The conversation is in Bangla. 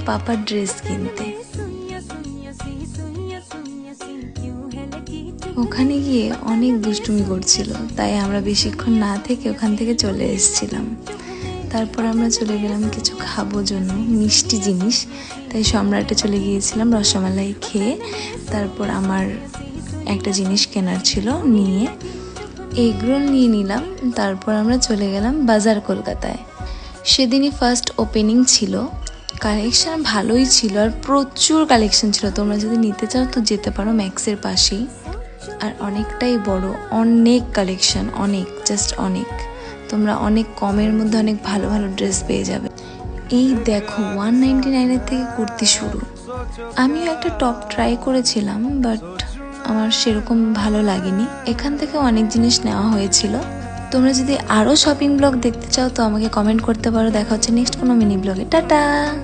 পাপার ড্রেস কিনতে। ওখানে গিয়ে অনেক দুষ্টুমি করছিল, তাই আমরা বেশিক্ষণ না থেকে ওখান থেকে চলে এসেছিলাম। তারপর আমরা চলে গেলাম কিছু খাবো জন্য, মিষ্টি জিনিস। তাই সম্রাটে চলে গিয়েছিলাম রসমালাই খেয়ে। তারপর আমার একটা জিনিস কেনার ছিল, নিয়ে এগরোল নিয়ে নিলাম। তারপর আমরা চলে গেলাম বাজার কলকাতায়। সেদিনই ফার্স্ট ওপেনিং ছিল। কালেকশান ভালোই ছিল আর প্রচুর কালেকশান ছিল। তোমরা যদি নিতে চাও তো যেতে পারো, ম্যাক্সের পাশেই। আর অনেকটাই বড়, অনেক কালেকশান, অনেক, জাস্ট অনেক। তোমরা অনেক কমের মধ্যে অনেক ভালো ভালো ড্রেস পেয়ে যাবে। এই দেখো 199 থেকে কুর্তি শুরু। আমিও একটা টপ ট্রাই করেছিলাম, বাট আমার সেরকম ভালো লাগেনি। এখান থেকে অনেক জিনিস নেওয়া হয়েছিল। তোমরা যদি আরও শপিং ব্লগ দেখতে চাও তো আমাকে কমেন্ট করতে পারো। দেখা হচ্ছে নেক্সট কোনো মিনি ব্লগে। টাটা।